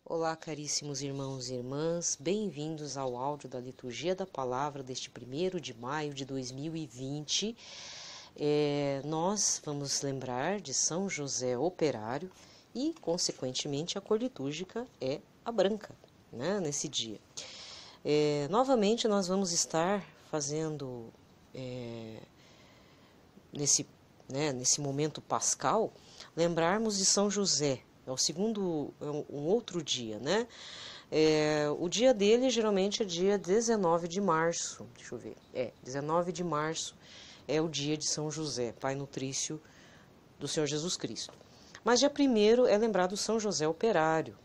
Olá, caríssimos irmãos e irmãs, bem-vindos ao áudio da Liturgia da Palavra deste 1º de maio de 2020. Nós vamos lembrar de São José Operário e, consequentemente, a cor litúrgica é a branca, né, nesse dia. Novamente, nós vamos estar fazendo, nesse momento pascal, lembrarmos de São José. É um outro dia, né? O dia dele geralmente é dia 19 de março. Deixa eu ver. 19 de março é o dia de São José, Pai Nutrício do Senhor Jesus Cristo. Mas dia 1º é lembrado São José Operário.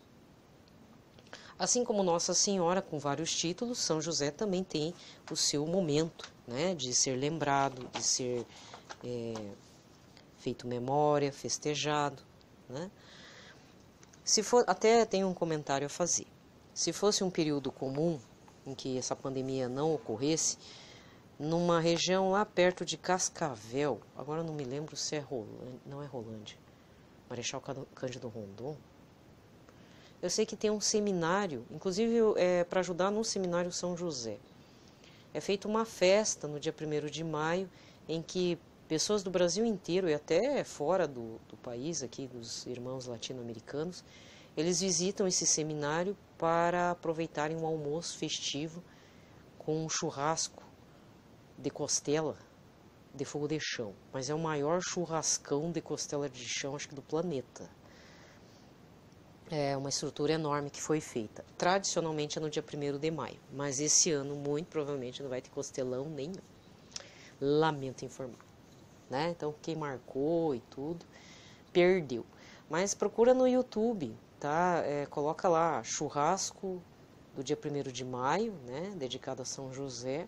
Assim como Nossa Senhora, com vários títulos, São José também tem o seu momento, né? De ser lembrado, de ser feito memória, festejado, né? Até tem um comentário a fazer. Se fosse um período comum, em que essa pandemia não ocorresse, numa região lá perto de Cascavel, agora não me lembro se é Rolândia, não é Rolândia, Marechal Cândido Rondon, eu sei que tem um seminário, inclusive para ajudar no Seminário São José. É feita uma festa no dia 1º de maio, em que pessoas do Brasil inteiro e até fora do país, aqui dos irmãos latino-americanos, eles visitam esse seminário para aproveitarem um almoço festivo com um churrasco de costela de fogo de chão. Mas é o maior churrascão de costela de chão, acho que do planeta. É uma estrutura enorme que foi feita. Tradicionalmente é no dia 1º de maio, mas esse ano muito provavelmente não vai ter costelão nenhum. Lamento informar. Né? Então quem marcou e tudo, perdeu. Mas procura no YouTube, tá? Coloca lá, churrasco do dia 1º de maio, né? Dedicado a São José.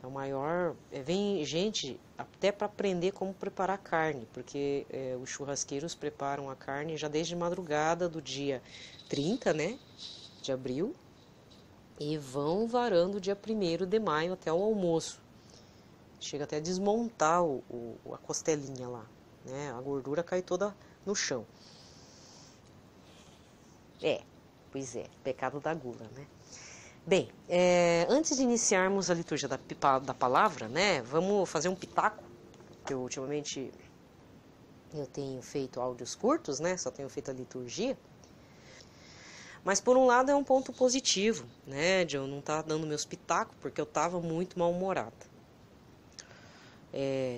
É o maior... vem gente até para aprender como preparar carne, porque os churrasqueiros preparam a carne já desde madrugada do dia 30, né? De abril, e vão varando o dia 1º de maio até o almoço. Chega até a desmontar a costelinha lá, né? A gordura cai toda no chão. Pois é, pecado da gula, né? Bem, antes de iniciarmos a liturgia da palavra, né? Vamos fazer um pitaco, que ultimamente eu tenho feito áudios curtos, né? Só tenho feito a liturgia. Mas por um lado é um ponto positivo, né? De eu não estar dando meus pitacos, porque eu estava muito mal-humorada.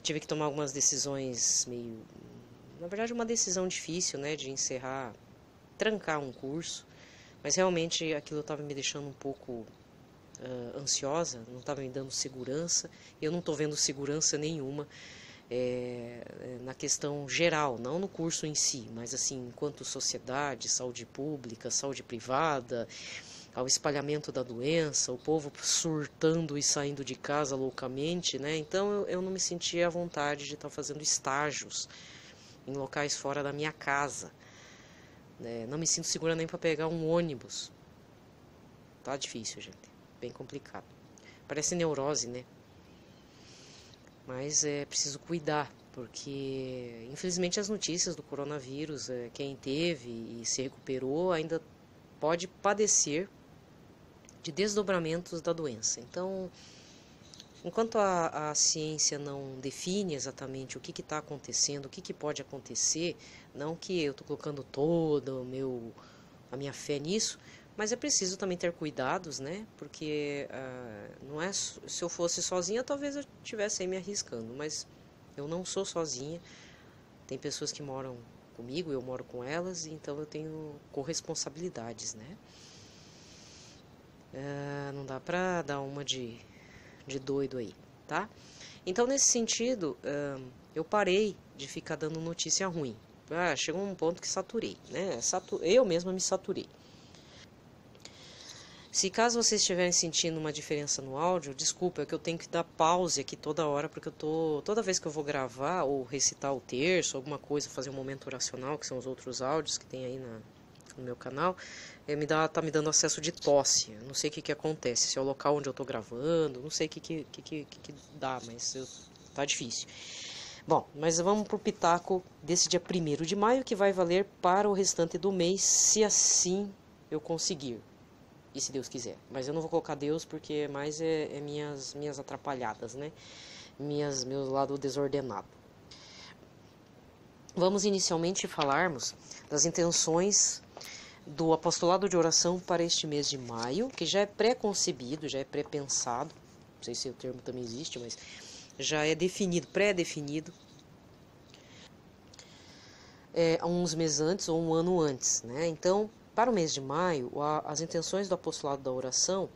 Tive que tomar algumas decisões na verdade uma decisão difícil, né, de trancar um curso, mas realmente aquilo estava me deixando um pouco ansiosa, não estava me dando segurança, eu não estou vendo segurança nenhuma na questão geral, não no curso em si, mas assim, enquanto sociedade, saúde pública, saúde privada, ao espalhamento da doença, o povo surtando e saindo de casa loucamente, né? Então eu não me sentia à vontade de estar fazendo estágios em locais fora da minha casa, né? Não me sinto segura nem para pegar um ônibus. Tá difícil, gente, bem complicado. Parece neurose, né? Mas é preciso cuidar, porque infelizmente as notícias do coronavírus, quem teve e se recuperou ainda pode padecer de desdobramentos da doença. Então, enquanto a ciência não define exatamente o que está acontecendo, o que pode acontecer, não que eu estou colocando toda a minha fé nisso, mas é preciso também ter cuidados, né? Porque não é, se eu fosse sozinha, talvez eu estivesse aí me arriscando, mas eu não sou sozinha. Tem pessoas que moram comigo, eu moro com elas, então eu tenho corresponsabilidades, né? Não dá pra dar uma de doido aí, tá? Então, nesse sentido, eu parei de ficar dando notícia ruim. Chegou um ponto que saturei, né? Eu mesma me saturei. Se caso vocês estiverem sentindo uma diferença no áudio, desculpa, é que eu tenho que dar pause aqui toda hora, porque toda vez que eu vou gravar ou recitar o terço, alguma coisa, fazer um momento oracional, que são os outros áudios que tem aí no meu canal, tá me dando acesso de tosse. Não sei o que acontece, se é o local onde eu tô gravando, não sei o que dá, mas tá difícil. Bom, mas vamos pro pitaco desse dia 1º de maio, que vai valer para o restante do mês, se assim eu conseguir. E se Deus quiser. Mas eu não vou colocar Deus porque mais é minhas atrapalhadas, né? Meu lado desordenado. Vamos inicialmente falarmos das intenções do apostolado de oração para este mês de maio, que já é pré-concebido, já é pré-pensado. Não sei se o termo também existe, mas já é definido, pré-definido. Há uns meses antes ou um ano antes, né? Então, para o mês de maio, as intenções do apostolado da oração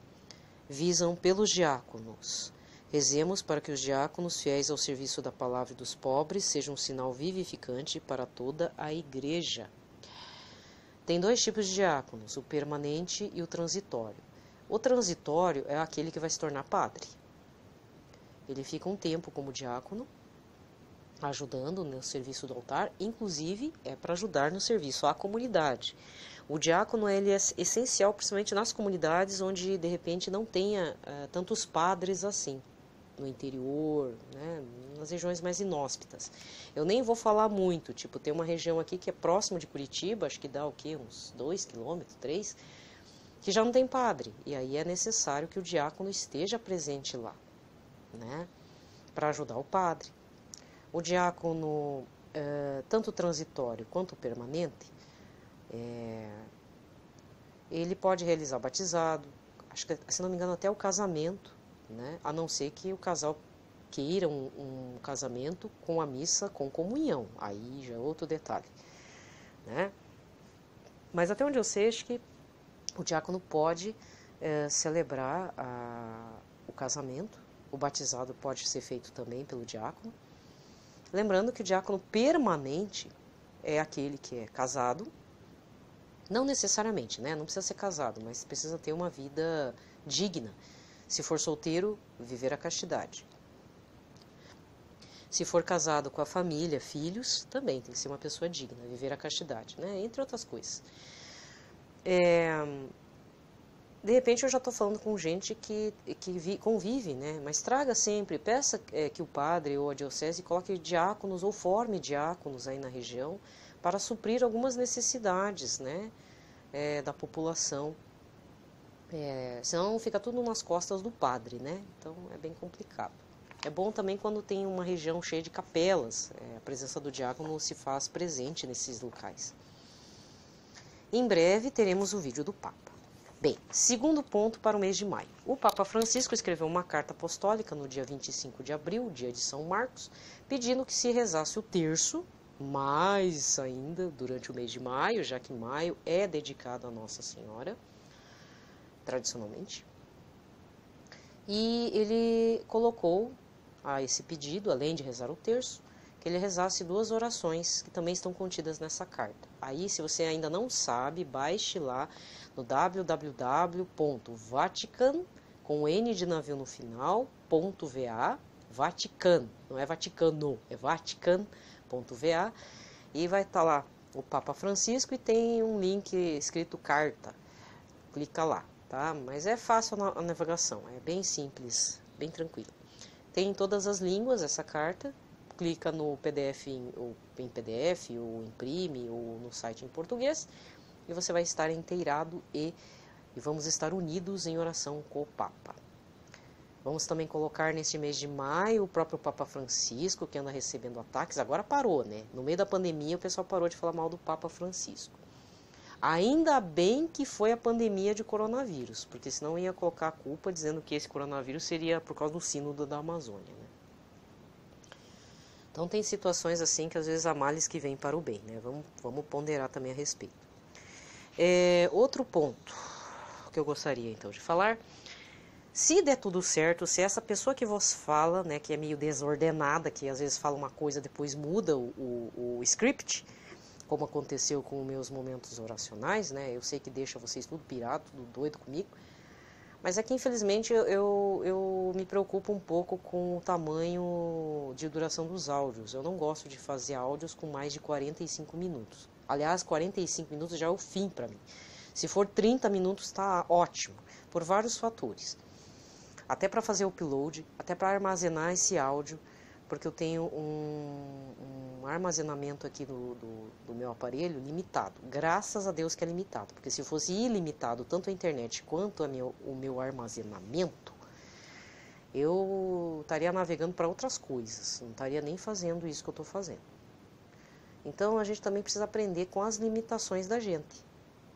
visam pelos diáconos. Rezemos para que os diáconos, fiéis ao serviço da palavra e dos pobres, sejam um sinal vivificante para toda a igreja. Tem 2 tipos de diáconos, o permanente e o transitório. O transitório é aquele que vai se tornar padre. Ele fica um tempo como diácono, ajudando no serviço do altar, inclusive é para ajudar no serviço à comunidade. O diácono ele é essencial, principalmente nas comunidades onde de repente não tenha tantos padres assim, no interior, né, nas regiões mais inóspitas. Eu nem vou falar muito, tipo, tem uma região aqui que é próximo de Curitiba, acho que dá o quê? Uns 2 quilômetros, 3, que já não tem padre. E aí é necessário que o diácono esteja presente lá, né, para ajudar o padre. O diácono, tanto transitório quanto permanente, ele pode realizar batizado, acho que, se não me engano, até o casamento, né? A não ser que o casal queira um casamento com a missa com comunhão, aí já é outro detalhe, né? Mas até onde eu sei, acho que o diácono pode celebrar o casamento, o batizado pode ser feito também pelo diácono. Lembrando que o diácono permanente é aquele que é casado, não necessariamente, né? Não precisa ser casado, mas precisa ter uma vida digna. Se for solteiro, viver a castidade. Se for casado com a família, filhos, também tem que ser uma pessoa digna, viver a castidade, né? Entre outras coisas. De repente eu já estou falando com gente que convive, né? Mas traga sempre, peça que o padre ou a diocese coloque diáconos ou forme diáconos aí na região para suprir algumas necessidades, né? Da população. Senão fica tudo nas costas do padre, né? Então é bem complicado. É bom também quando tem uma região cheia de capelas, a presença do diácono se faz presente nesses locais. Em breve teremos o vídeo do Papa. Bem, segundo ponto para o mês de maio. O Papa Francisco escreveu uma carta apostólica no dia 25 de abril, dia de São Marcos, pedindo que se rezasse o terço, mais ainda durante o mês de maio, já que maio é dedicado a Nossa Senhora, tradicionalmente. E ele colocou a esse pedido, além de rezar o terço, que ele rezasse 2 orações que também estão contidas nessa carta. Aí, se você ainda não sabe, baixe lá no www.vatican, com N de navio no final, .va, Vatican, não é Vaticano, é vatican.va, e vai estar lá o Papa Francisco e tem um link escrito carta, clica lá, tá? Mas é fácil a navegação, é bem simples, bem tranquilo. Tem em todas as línguas essa carta, clica no PDF ou em PDF, ou imprime, ou no site em português, e você vai estar inteirado e vamos estar unidos em oração com o Papa. Vamos também colocar neste mês de maio o próprio Papa Francisco, que anda recebendo ataques, agora parou, né? No meio da pandemia o pessoal parou de falar mal do Papa Francisco. Ainda bem que foi a pandemia de coronavírus, porque senão ia colocar a culpa dizendo que esse coronavírus seria por causa do sínodo da Amazônia, né? Então tem situações assim que às vezes há males que vêm para o bem, né? Vamos ponderar também a respeito. Outro ponto que eu gostaria então de falar, se der tudo certo, se essa pessoa que vos fala, né, que é meio desordenada, que às vezes fala uma coisa depois muda o script, como aconteceu com os meus momentos oracionais, né? Eu sei que deixa vocês tudo pirado, tudo doido comigo, mas é que infelizmente eu me preocupo um pouco com o tamanho de duração dos áudios. Eu não gosto de fazer áudios com mais de 45 minutos. Aliás, 45 minutos já é o fim para mim. Se for 30 minutos está ótimo, por vários fatores. Até para fazer o upload, até para armazenar esse áudio, porque eu tenho um armazenamento aqui do meu aparelho limitado. Graças a Deus que é limitado, porque se fosse ilimitado tanto a internet quanto o meu armazenamento, eu estaria navegando para outras coisas, não estaria nem fazendo isso que eu estou fazendo. Então a gente também precisa aprender com as limitações da gente,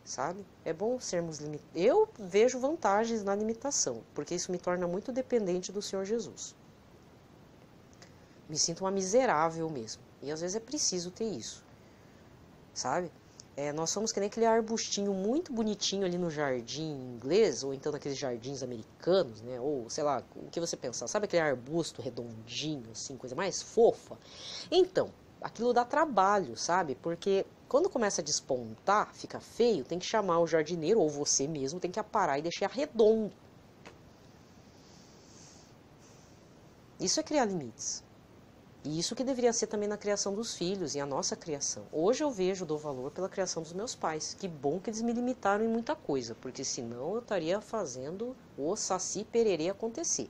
sabe? É bom sermos limitados. Eu vejo vantagens na limitação, porque isso me torna muito dependente do Senhor Jesus. Me sinto uma miserável mesmo. E às vezes é preciso ter isso, sabe? Nós somos que nem aquele arbustinho muito bonitinho ali no jardim inglês, ou então naqueles jardins americanos, né? Ou sei lá, o que você pensar. Sabe aquele arbusto redondinho, assim, coisa mais fofa? Então, aquilo dá trabalho, sabe? Porque quando começa a despontar, fica feio, tem que chamar o jardineiro, ou você mesmo, tem que aparar e deixar redondo. Isso é criar limites. E isso que deveria ser também na criação dos filhos e a nossa criação. Hoje eu vejo, dou valor pela criação dos meus pais. Que bom que eles me limitaram em muita coisa, porque senão eu estaria fazendo o saci pererê acontecer.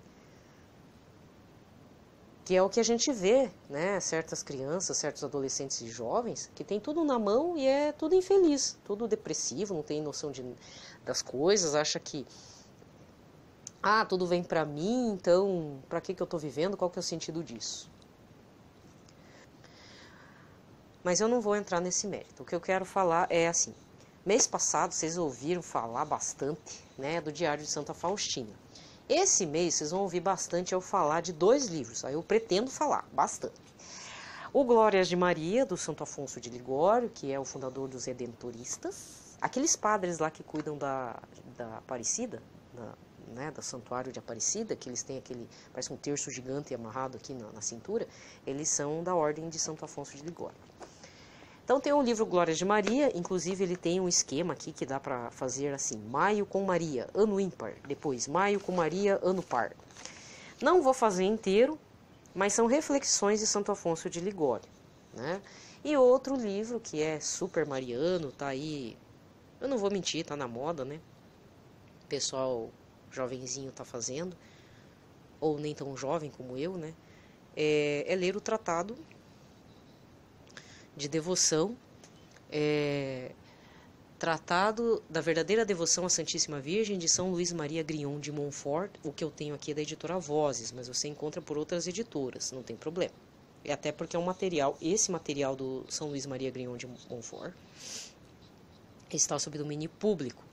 Que é o que a gente vê, né? Certas crianças, certos adolescentes e jovens, que tem tudo na mão e é tudo infeliz, tudo depressivo, não tem noção das coisas, acha que tudo vem pra mim, então pra que eu tô vivendo, qual que é o sentido disso? Mas eu não vou entrar nesse mérito. O que eu quero falar é assim, mês passado vocês ouviram falar bastante, né, do Diário de Santa Faustina. Esse mês vocês vão ouvir bastante eu falar de 2 livros, aí eu pretendo falar bastante. O Glórias de Maria, do Santo Afonso de Ligório, que é o fundador dos Redentoristas. Aqueles padres lá que cuidam da Aparecida, do Santuário de Aparecida, que eles têm parece um terço gigante amarrado aqui na cintura, eles são da Ordem de Santo Afonso de Ligório. Então tem o livro Glórias de Maria, inclusive ele tem um esquema aqui que dá para fazer assim, maio com Maria, ano ímpar, depois maio com Maria, ano par. Não vou fazer inteiro, mas são reflexões de Santo Afonso de Ligório, né? E outro livro que é super mariano, tá aí, eu não vou mentir, tá na moda, né? O pessoal jovenzinho tá fazendo, ou nem tão jovem como eu, né? É ler o Tratado de Devoção, Tratado da Verdadeira Devoção à Santíssima Virgem, de São Luís Maria Grignon de Montfort. O que eu tenho aqui é da editora Vozes, mas você encontra por outras editoras, não tem problema. E até porque é um material, esse material do São Luís Maria Grignon de Montfort está sob domínio público,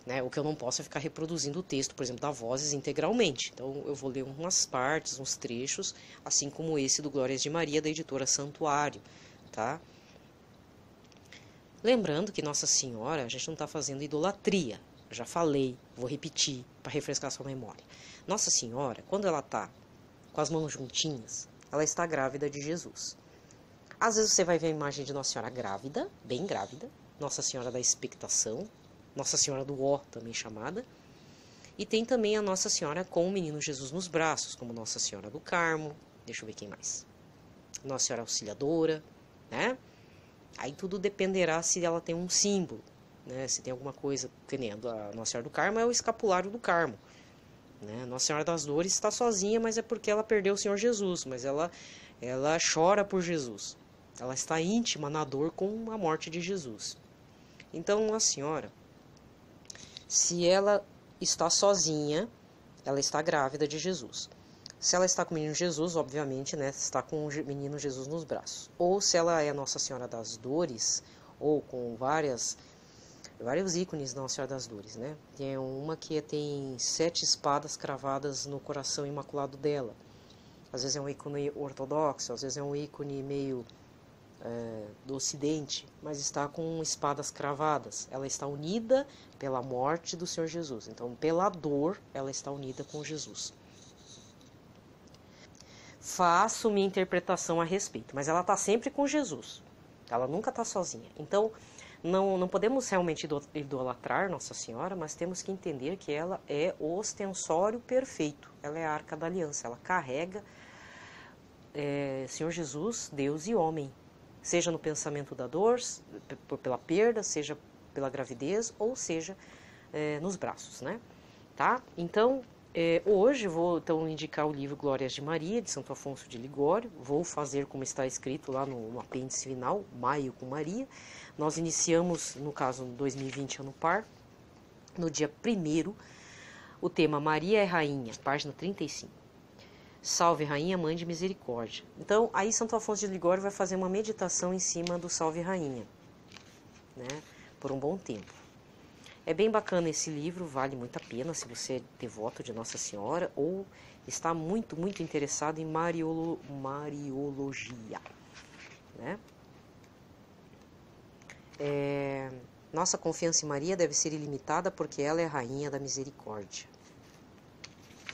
né? O que eu não posso é ficar reproduzindo o texto, por exemplo, da Vozes integralmente. Então eu vou ler umas partes, uns trechos, assim como esse do Glórias de Maria, da editora Santuário, tá? Lembrando que Nossa Senhora, a gente não está fazendo idolatria. Eu já falei, vou repetir para refrescar sua memória. Nossa Senhora, quando ela está com as mãos juntinhas, ela está grávida de Jesus. Às vezes você vai ver a imagem de Nossa Senhora grávida, bem grávida, Nossa Senhora da Expectação, Nossa Senhora do Ó, também chamada, e tem também a Nossa Senhora com o Menino Jesus nos braços, como Nossa Senhora do Carmo, deixa eu ver quem mais, Nossa Senhora Auxiliadora, né? Aí tudo dependerá se ela tem um símbolo, né? Se tem alguma coisa, que nem a Nossa Senhora do Carmo é o escapulário do Carmo, né? Nossa Senhora das Dores está sozinha, mas é porque ela perdeu o Senhor Jesus, mas ela chora por Jesus. Ela está íntima na dor com a morte de Jesus. Então, Nossa Senhora, se ela está sozinha, ela está grávida de Jesus. Se ela está com o menino Jesus, obviamente, né, está com o menino Jesus nos braços. Ou se ela é Nossa Senhora das Dores, ou com vários ícones da Nossa Senhora das Dores, né? Tem uma que tem 7 espadas cravadas no coração imaculado dela. Às vezes é um ícone ortodoxo, às vezes é um ícone meio do Ocidente, mas está com espadas cravadas. Ela está unida pela morte do Senhor Jesus. Então, pela dor, ela está unida com Jesus. Faço minha interpretação a respeito, mas ela está sempre com Jesus. Ela nunca está sozinha. Então, não podemos realmente idolatrar Nossa Senhora, mas temos que entender que ela é o ostensório perfeito. Ela é a Arca da Aliança. Ela carrega Senhor Jesus, Deus e homem. Seja no pensamento da dor, pela perda, seja pela gravidez, ou seja nos braços, né? Tá? Então, Hoje vou então indicar o livro Glórias de Maria, de Santo Afonso de Ligório. Vou fazer como está escrito lá no apêndice final, Maio com Maria. Nós iniciamos, no caso, 2020, ano par, no dia 1º, o tema Maria é Rainha, página 35. Salve Rainha, Mãe de Misericórdia. Então, aí Santo Afonso de Ligório vai fazer uma meditação em cima do Salve Rainha, né, por um bom tempo. É bem bacana esse livro, vale muito a pena se você é devoto de Nossa Senhora ou está muito, muito interessado em Mariologia, né? Nossa confiança em Maria deve ser ilimitada porque ela é a Rainha da Misericórdia.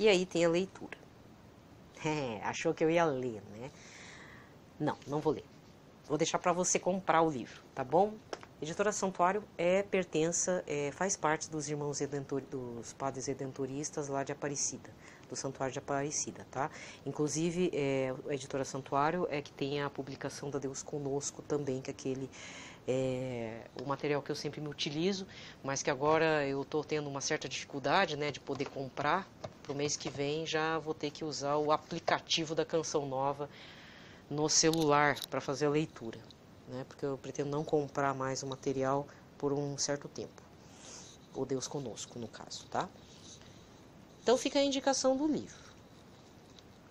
E aí tem a leitura. Achou que eu ia ler, né? Não vou ler. Vou deixar para você comprar o livro, tá bom? Editora Santuário faz parte dos irmãos dos padres redentoristas lá de Aparecida, do Santuário de Aparecida, tá? Inclusive, a Editora Santuário é que tem a publicação da Deus Conosco também, que é aquele o material que eu sempre me utilizo, mas que agora eu estou tendo uma certa dificuldade, né, de poder comprar. Para o mês que vem já vou ter que usar o aplicativo da Canção Nova no celular para fazer a leitura, né, porque eu pretendo não comprar mais o material por um certo tempo. O Deus Conosco, no caso, tá? Então fica a indicação do livro.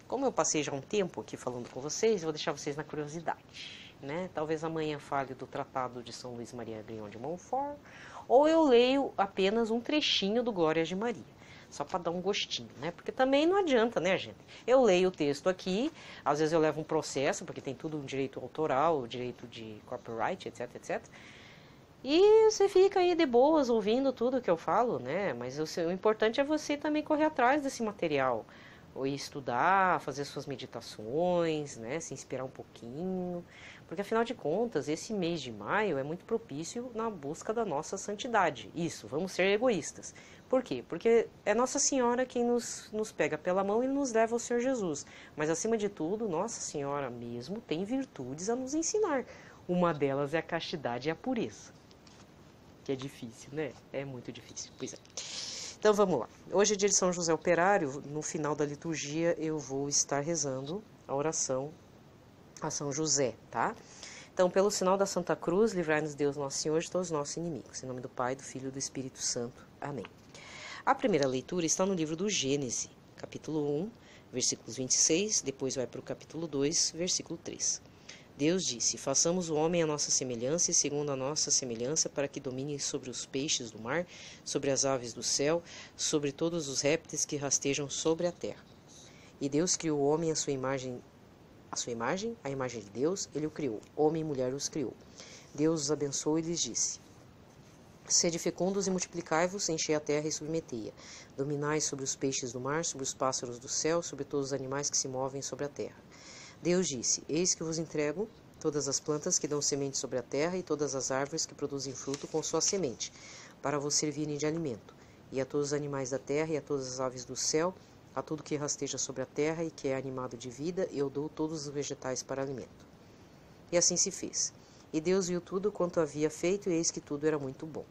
Como eu passei já um tempo aqui falando com vocês, eu vou deixar vocês na curiosidade. Né? Talvez amanhã fale do Tratado de São Luís Maria Grignon de Montfort, ou eu leio apenas um trechinho do Glórias de Maria, só para dar um gostinho, né? Porque também não adianta, né, gente? Eu leio o texto aqui, às vezes eu levo um processo, porque tem tudo um direito autoral, direito de copyright, etc, etc. E você fica aí de boas ouvindo tudo que eu falo, né? Mas o importante é você também correr atrás desse material, ou ir estudar, fazer suas meditações, né? Se inspirar um pouquinho. Porque, afinal de contas, esse mês de maio é muito propício na busca da nossa santidade. Isso, vamos ser egoístas. Por quê? Porque é Nossa Senhora quem nos pega pela mão e nos leva ao Senhor Jesus. Mas, acima de tudo, Nossa Senhora mesmo tem virtudes a nos ensinar. Uma delas é a castidade e a pureza. Que é difícil, né? É muito difícil. Pois é. Então, vamos lá. Hoje é dia de São José Operário. No final da liturgia, eu vou estar rezando a oração a São José, tá? Então, pelo sinal da Santa Cruz, livrai-nos Deus Nosso Senhor de todos os nossos inimigos. Em nome do Pai, do Filho e do Espírito Santo. Amém. A primeira leitura está no livro do Gênesis, capítulo 1, versículos 26, depois vai para o capítulo 2, versículo 3. Deus disse, façamos o homem à nossa semelhança e segundo a nossa semelhança, para que domine sobre os peixes do mar, sobre as aves do céu, sobre todos os répteis que rastejam sobre a terra. E Deus criou o homem à sua imagem, a imagem de Deus, ele o criou. Homem e mulher os criou. Deus os abençoou e lhes disse, sede fecundos e multiplicai-vos, enchei a terra e submetei-a. Dominai sobre os peixes do mar, sobre os pássaros do céu, sobre todos os animais que se movem sobre a terra. Deus disse, eis que vos entrego todas as plantas que dão semente sobre a terra e todas as árvores que produzem fruto com sua semente, para vos servirem de alimento. E a todos os animais da terra e a todas as aves do céu, a tudo que rasteja sobre a terra e que é animado de vida, eu dou todos os vegetais para alimento. E assim se fez. E Deus viu tudo quanto havia feito, e eis que tudo era muito bom.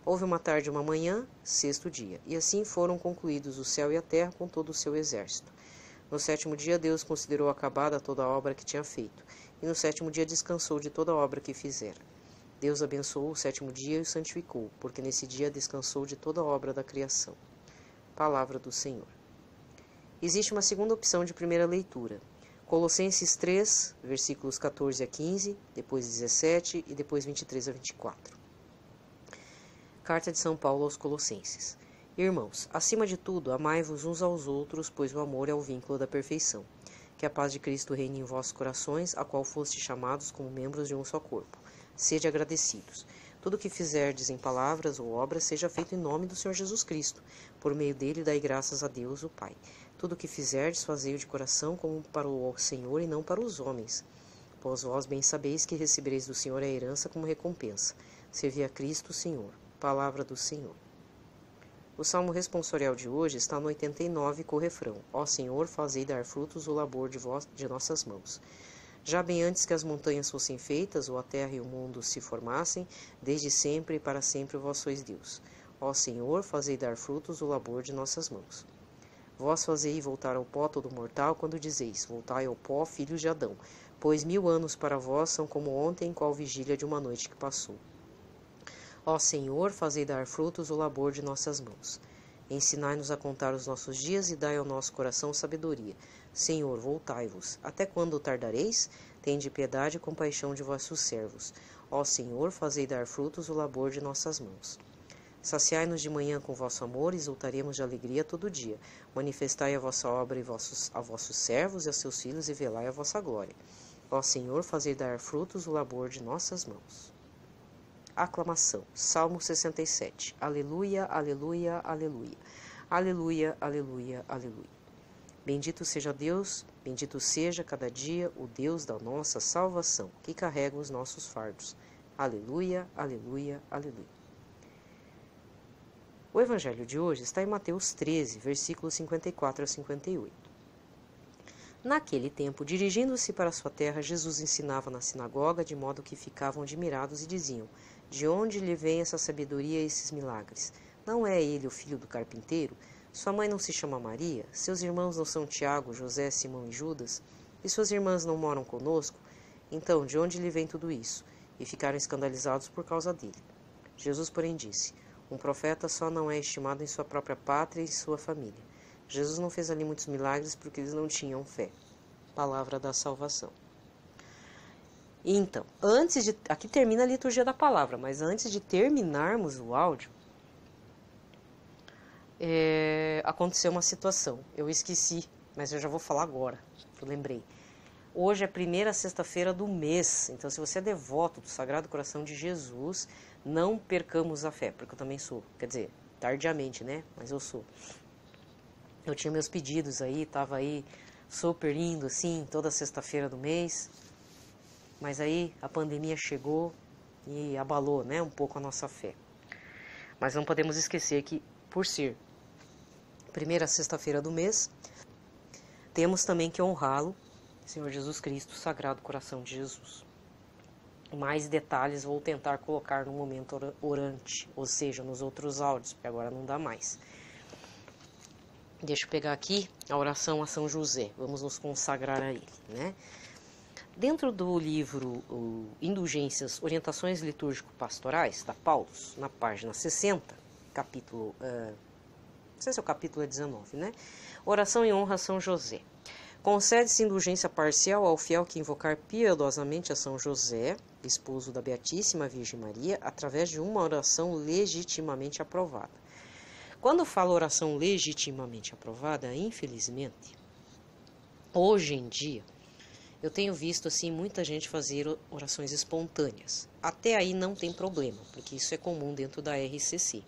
Houve uma tarde e uma manhã, 6º dia. E assim foram concluídos o céu e a terra com todo o seu exército. No 7º dia, Deus considerou acabada toda a obra que tinha feito. E no 7º dia descansou de toda a obra que fizera. Deus abençoou o 7º dia e o santificou, porque nesse dia descansou de toda a obra da criação. Palavra do Senhor. Existe uma segunda opção de primeira leitura. Colossenses 3, versículos 14 a 15, depois 17 e depois 23 a 24. Carta de São Paulo aos Colossenses. Irmãos, acima de tudo, amai-vos uns aos outros, pois o amor é o vínculo da perfeição. Que a paz de Cristo reine em vossos corações, a qual fostes chamados como membros de um só corpo. Sede agradecidos. Tudo o que fizerdes em palavras ou obras, seja feito em nome do Senhor Jesus Cristo. Por meio dele, dai graças a Deus, o Pai. Tudo o que fizerdes, fazei-o de coração como para o Senhor e não para os homens. Pois vós bem sabeis que recebereis do Senhor a herança como recompensa. Servi a Cristo, Senhor. Palavra do Senhor. O salmo responsorial de hoje está no 89 com o refrão: Ó Senhor, fazei dar frutos o labor de nossas mãos. Já bem antes que as montanhas fossem feitas, ou a terra e o mundo se formassem, desde sempre e para sempre vós sois Deus. Ó Senhor, fazei dar frutos o labor de nossas mãos. Vós fazei voltar ao pó todo mortal, quando dizeis, voltai ao pó, filhos de Adão, pois 1000 anos para vós são como ontem, qual vigília de uma noite que passou. Ó Senhor, fazei dar frutos o labor de nossas mãos. Ensinai-nos a contar os nossos dias e dai ao nosso coração sabedoria. Senhor, voltai-vos. Até quando tardareis? Tende piedade e compaixão de vossos servos. Ó Senhor, fazei dar frutos o labor de nossas mãos. Saciai-nos de manhã com vosso amor e exultaremos de alegria todo dia. Manifestai a vossa obra a vossos servos e a seus filhos e velai a vossa glória. Ó Senhor, fazei dar frutos o labor de nossas mãos. Aclamação. Salmo 67. Aleluia, aleluia, aleluia. Aleluia, aleluia, aleluia. Bendito seja Deus, bendito seja cada dia o Deus da nossa salvação, que carrega os nossos fardos. Aleluia, aleluia, aleluia. O evangelho de hoje está em Mateus 13, versículos 54 a 58. Naquele tempo, dirigindo-se para sua terra, Jesus ensinava na sinagoga, de modo que ficavam admirados e diziam: de onde lhe vem essa sabedoria e esses milagres? Não é ele o filho do carpinteiro? Sua mãe não se chama Maria? Seus irmãos não são Tiago, José, Simão e Judas? E suas irmãs não moram conosco? Então, de onde lhe vem tudo isso? E ficaram escandalizados por causa dele. Jesus, porém, disse: um profeta só não é estimado em sua própria pátria e em sua família. Jesus não fez ali muitos milagres porque eles não tinham fé. Palavra da salvação. Então, aqui termina a liturgia da palavra, mas antes de terminarmos o áudio, aconteceu uma situação. Eu esqueci, mas eu já vou falar agora, eu lembrei. Hoje é a primeira sexta-feira do mês, então se você é devoto do Sagrado Coração de Jesus, não percamos a fé, porque eu também sou. Quer dizer, tardiamente, né? Mas eu sou. Eu tinha meus pedidos aí, estava aí super lindo, assim, toda sexta-feira do mês. Mas aí a pandemia chegou e abalou, né, um pouco a nossa fé. Mas não podemos esquecer que, por ser primeira sexta-feira do mês, temos também que honrá-lo, Senhor Jesus Cristo, Sagrado Coração de Jesus. Mais detalhes vou tentar colocar no momento orante, ou seja, nos outros áudios, porque agora não dá mais. Deixa eu pegar aqui a oração a São José, vamos nos consagrar a ele, né? Dentro do livro Indulgências, Orientações Litúrgico-Pastorais, da Paulus, na página 60, capítulo, não sei se é o capítulo 19, né? Oração em honra a São José. Concede-se indulgência parcial ao fiel que invocar piedosamente a São José, esposo da Beatíssima Virgem Maria, através de uma oração legitimamente aprovada. Quando falo oração legitimamente aprovada, infelizmente, hoje em dia, eu tenho visto assim muita gente fazer orações espontâneas. Até aí não tem problema, porque isso é comum dentro da RCC.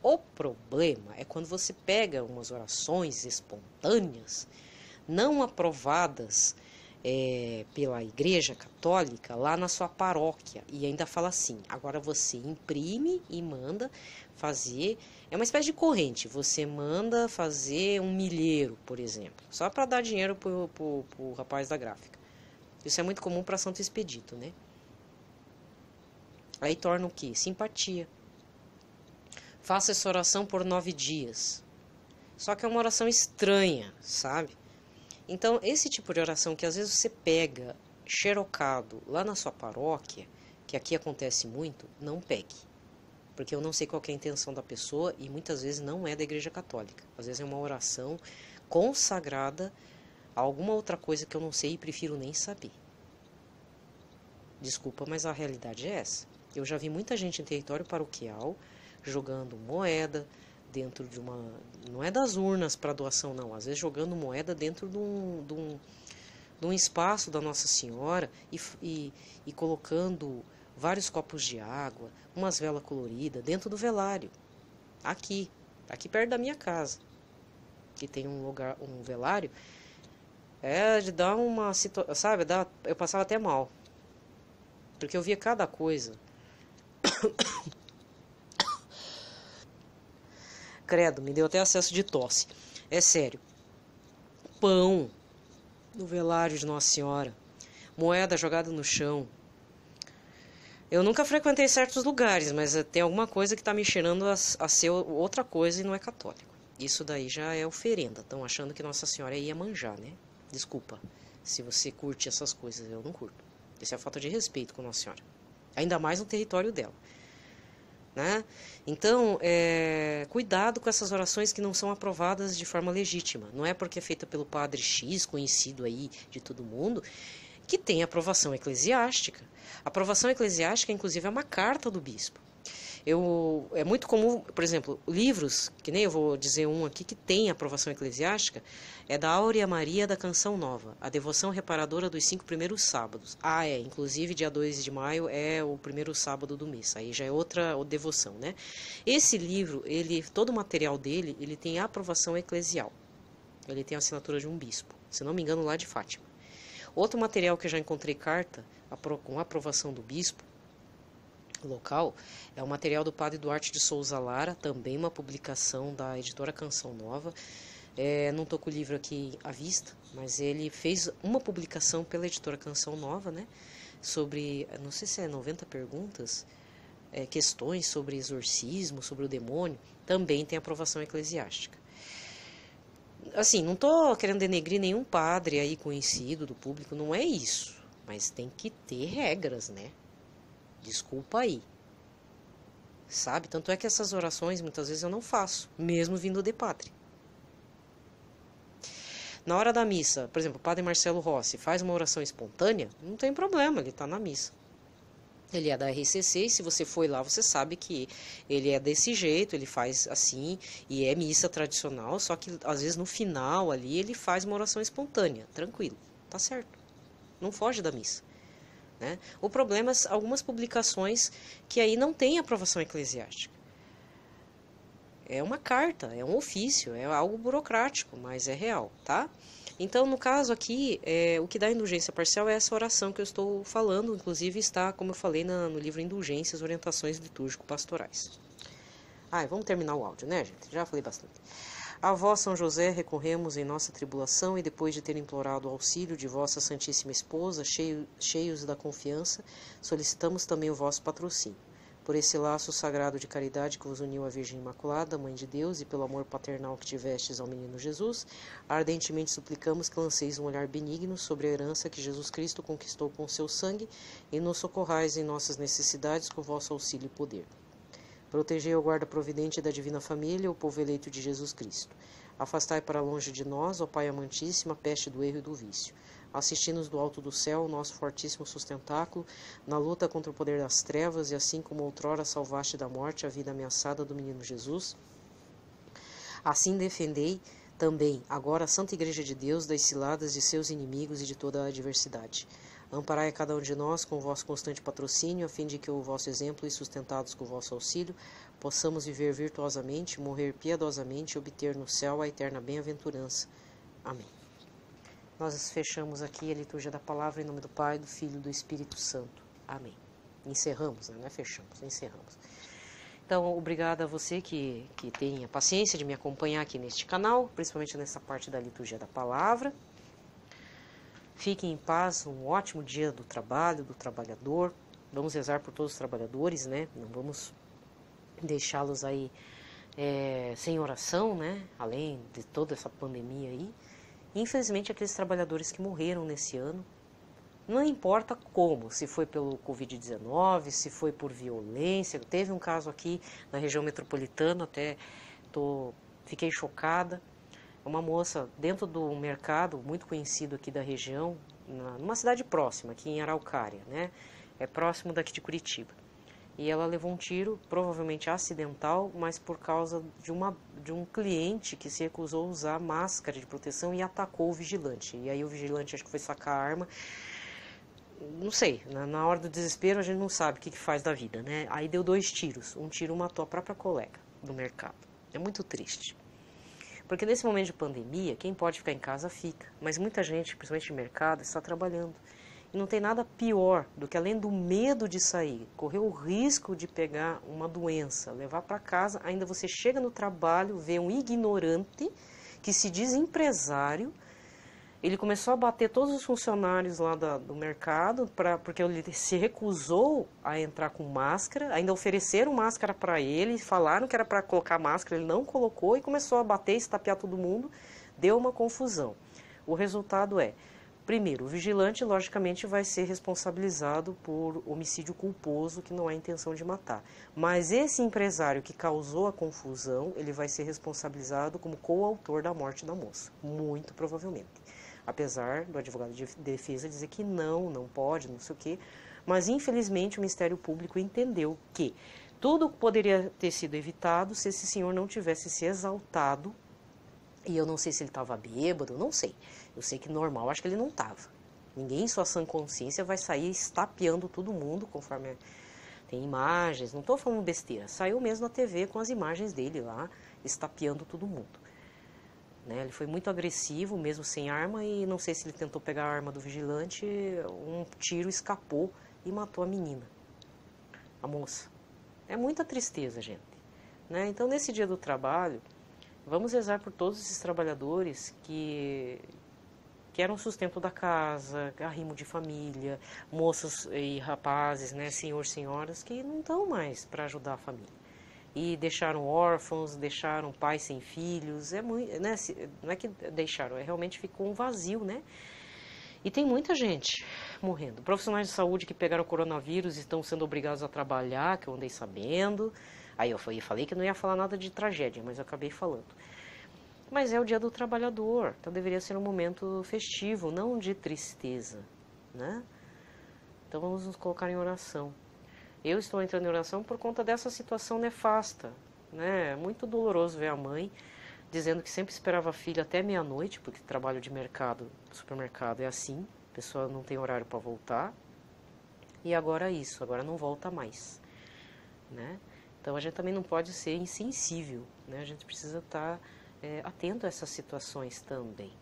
O problema é quando você pega umas orações espontâneas, não aprovadas pela Igreja Católica, lá na sua paróquia, e ainda fala assim, agora você imprime e manda fazer, é uma espécie de corrente, você manda fazer um milheiro, por exemplo, só para dar dinheiro pro rapaz da gráfica. Isso é muito comum para Santo Expedito, né? Aí torna o quê? Simpatia. Faça essa oração por 9 dias. Só que é uma oração estranha, sabe? Então, esse tipo de oração que às vezes você pega xerocado lá na sua paróquia, que aqui acontece muito, não pegue. Porque eu não sei qual que é a intenção da pessoa e muitas vezes não é da Igreja Católica. Às vezes é uma oração consagrada a alguma outra coisa que eu não sei e prefiro nem saber. Desculpa, mas a realidade é essa. Eu já vi muita gente em território paroquial jogando moeda dentro de uma... Não é das urnas para doação, não. Às vezes jogando moeda dentro de um espaço da Nossa Senhora e colocando vários copos de água, umas velas coloridas dentro do velário. Aqui perto da minha casa, que tem um velário, de dar uma situação, sabe? Eu passava até mal, porque eu via cada coisa. Credo, me deu até acesso de tosse. É sério. Pão no velário de Nossa Senhora, moeda jogada no chão. Eu nunca frequentei certos lugares, mas tem alguma coisa que está me cheirando a ser outra coisa e não é católico. Isso daí já é oferenda. Estão achando que Nossa Senhora é Iemanjá, né? Desculpa, se você curte essas coisas, eu não curto. Isso é falta de respeito com Nossa Senhora. Ainda mais no território dela. Né? Então, cuidado com essas orações que não são aprovadas de forma legítima. Não é porque é feita pelo padre X, conhecido aí de todo mundo, que tem aprovação eclesiástica. A aprovação eclesiástica, inclusive, é uma carta do bispo. É muito comum, por exemplo, livros, que nem eu vou dizer um aqui que tem aprovação eclesiástica, é da Áurea Maria da Canção Nova, a devoção reparadora dos 5 primeiros sábados. Inclusive dia 2 de maio é o primeiro sábado do mês, aí já é outra devoção, né? Esse livro, todo o material dele, ele tem aprovação eclesial. Ele tem a assinatura de um bispo, se não me engano, lá de Fátima. Outro material que eu já encontrei carta com aprovação do bispo local é o material do padre Duarte de Souza Lara, também uma publicação da editora Canção Nova. Não estou com o livro aqui à vista, mas ele fez uma publicação pela editora Canção Nova, né, sobre, não sei se é 90 perguntas, questões sobre exorcismo, sobre o demônio, também tem aprovação eclesiástica. Assim, não estou querendo denegrir nenhum padre aí conhecido do público, não é isso, mas tem que ter regras, né? Desculpa aí, sabe? Tanto é que essas orações muitas vezes eu não faço, mesmo vindo de padre. Na hora da missa, por exemplo, o padre Marcelo Rossi faz uma oração espontânea, não tem problema, ele está na missa. Ele é da RCC e se você foi lá, você sabe que ele é desse jeito, ele faz assim, e é missa tradicional, só que às vezes no final ali ele faz uma oração espontânea, tranquilo, tá certo, não foge da missa. Né? O problema é algumas publicações que aí não tem aprovação eclesiástica. É uma carta, é um ofício, é algo burocrático, mas é real, tá? Então, no caso aqui, o que dá indulgência parcial é essa oração que eu estou falando, inclusive está, como eu falei no livro Indulgências, Orientações Litúrgico-Pastorais. Vamos terminar o áudio, né, gente? Já falei bastante. A vós, São José, recorremos em nossa tribulação e depois de ter implorado o auxílio de vossa Santíssima Esposa, cheios da confiança, solicitamos também o vosso patrocínio. Por esse laço sagrado de caridade que vos uniu à Virgem Imaculada, Mãe de Deus, e pelo amor paternal que tivestes ao menino Jesus, ardentemente suplicamos que lanceis um olhar benigno sobre a herança que Jesus Cristo conquistou com seu sangue e nos socorrais em nossas necessidades com o vosso auxílio e poder. Protegei o guarda providente da divina família, o povo eleito de Jesus Cristo. Afastai para longe de nós, ó Pai amantíssimo, a peste do erro e do vício. Assisti-nos do alto do céu, nosso fortíssimo sustentáculo, na luta contra o poder das trevas, e assim como outrora salvaste da morte a vida ameaçada do menino Jesus, assim defendei também agora a Santa Igreja de Deus das ciladas de seus inimigos e de toda a adversidade. Amparai a cada um de nós com o vosso constante patrocínio, a fim de que o vosso exemplo e sustentados com o vosso auxílio, possamos viver virtuosamente, morrer piedosamente e obter no céu a eterna bem-aventurança. Amém. Nós fechamos aqui a liturgia da palavra em nome do Pai, do Filho e do Espírito Santo. Amém. Encerramos, né? Não é fechamos, encerramos. Então, obrigada a você que tem a paciência de me acompanhar aqui neste canal, principalmente nessa parte da liturgia da palavra. Fiquem em paz, um ótimo dia do trabalho, do trabalhador. Vamos rezar por todos os trabalhadores, né? Não vamos deixá-los aí sem oração, né? Além de toda essa pandemia aí. Infelizmente, aqueles trabalhadores que morreram nesse ano, não importa como, se foi pelo Covid-19, se foi por violência. Teve um caso aqui na região metropolitana, até fiquei chocada. Uma moça dentro do mercado, muito conhecido aqui da região, numa cidade próxima, aqui em Araucária, né? É próximo daqui de Curitiba. E ela levou um tiro, provavelmente acidental, mas por causa de um cliente que se recusou a usar máscara de proteção e atacou o vigilante. E aí o vigilante acho que foi sacar a arma. Não sei, na hora do desespero a gente não sabe o que faz da vida, né? Aí deu 2 tiros. Um tiro matou a própria colega do mercado. É muito triste. Porque nesse momento de pandemia, quem pode ficar em casa fica. Mas muita gente, principalmente de mercado, está trabalhando. E não tem nada pior do que, além do medo de sair, correr o risco de pegar uma doença, levar para casa, ainda você chega no trabalho, vê um ignorante que se diz empresário Ele começou a bater todos os funcionários lá do mercado, porque ele se recusou a entrar com máscara, ainda ofereceram máscara para ele, falaram que era para colocar máscara, ele não colocou e começou a bater, estapear todo mundo, deu uma confusão. O resultado é, primeiro, o vigilante logicamente vai ser responsabilizado por homicídio culposo, que não há intenção de matar. Mas esse empresário que causou a confusão, ele vai ser responsabilizado como coautor da morte da moça, muito provavelmente. Apesar do advogado de defesa dizer que não pode, não sei o quê, mas infelizmente o Ministério Público entendeu que tudo poderia ter sido evitado se esse senhor não tivesse se exaltado, e eu não sei se ele estava bêbado, não sei, eu sei que normal, acho que ele não estava. Ninguém em sua sã consciência vai sair estapeando todo mundo, conforme tem imagens, não estou falando besteira, saiu mesmo na TV com as imagens dele lá, estapeando todo mundo. Né? Ele foi muito agressivo, mesmo sem arma, e não sei se ele tentou pegar a arma do vigilante, um tiro escapou e matou a menina, a moça. É muita tristeza, gente. Né? Então, nesse dia do trabalho, vamos rezar por todos esses trabalhadores que eram o sustento da casa, arrimo de família, moças e rapazes, né, senhores, senhoras, que não estão mais para ajudar a família. E deixaram órfãos, deixaram pais sem filhos, né, não é que deixaram, realmente ficou um vazio, né? E tem muita gente morrendo. Profissionais de saúde que pegaram o coronavírus e estão sendo obrigados a trabalhar, que eu andei sabendo. Aí eu falei que não ia falar nada de tragédia, mas eu acabei falando. Mas é o dia do trabalhador, então deveria ser um momento festivo, não de tristeza, né? Então vamos nos colocar em oração. Eu estou entrando em oração por conta dessa situação nefasta, né? Muito doloroso ver a mãe dizendo que sempre esperava a filha até meia-noite, porque trabalho de mercado, supermercado é assim, a pessoa não tem horário para voltar. E agora isso, agora não volta mais, né? Então a gente também não pode ser insensível, né? A gente precisa estar atento a essas situações também.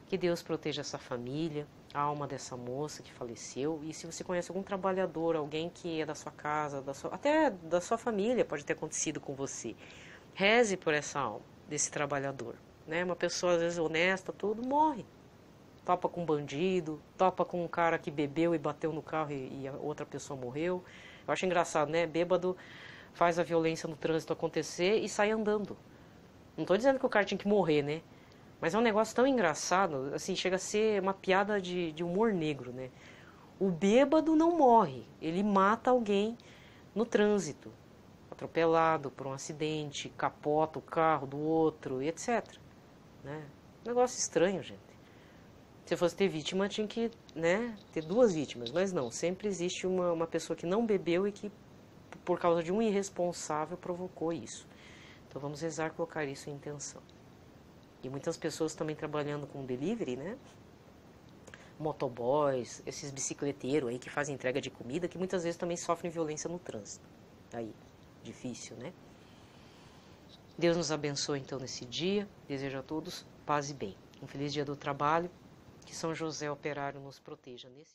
Que Deus proteja essa família, a alma dessa moça que faleceu. E se você conhece algum trabalhador, alguém que é da sua casa, até da sua família, pode ter acontecido com você, reze por essa alma desse trabalhador. Né? Uma pessoa às vezes honesta, tudo, morre. Topa com um bandido, topa com um cara que bebeu e bateu no carro e a outra pessoa morreu. Eu acho engraçado, né? Bêbado faz a violência no trânsito acontecer e sai andando. Não estou dizendo que o cara tinha que morrer, né? Mas é um negócio tão engraçado, assim, chega a ser uma piada de humor negro, né? O bêbado não morre, ele mata alguém no trânsito, atropelado por um acidente, capota o carro do outro, e etc. Né? Negócio estranho, gente. Se fosse ter vítima, tinha que, né, ter duas vítimas, mas não, sempre existe uma pessoa que não bebeu e que, por causa de um irresponsável, provocou isso. Então vamos rezar, colocar isso em intenção. E muitas pessoas também trabalhando com delivery, né? Motoboys, esses bicicleteiros aí que fazem entrega de comida, que muitas vezes também sofrem violência no trânsito. Aí, difícil, né? Deus nos abençoe então nesse dia. Desejo a todos paz e bem. Um feliz dia do trabalho. Que São José Operário nos proteja nesse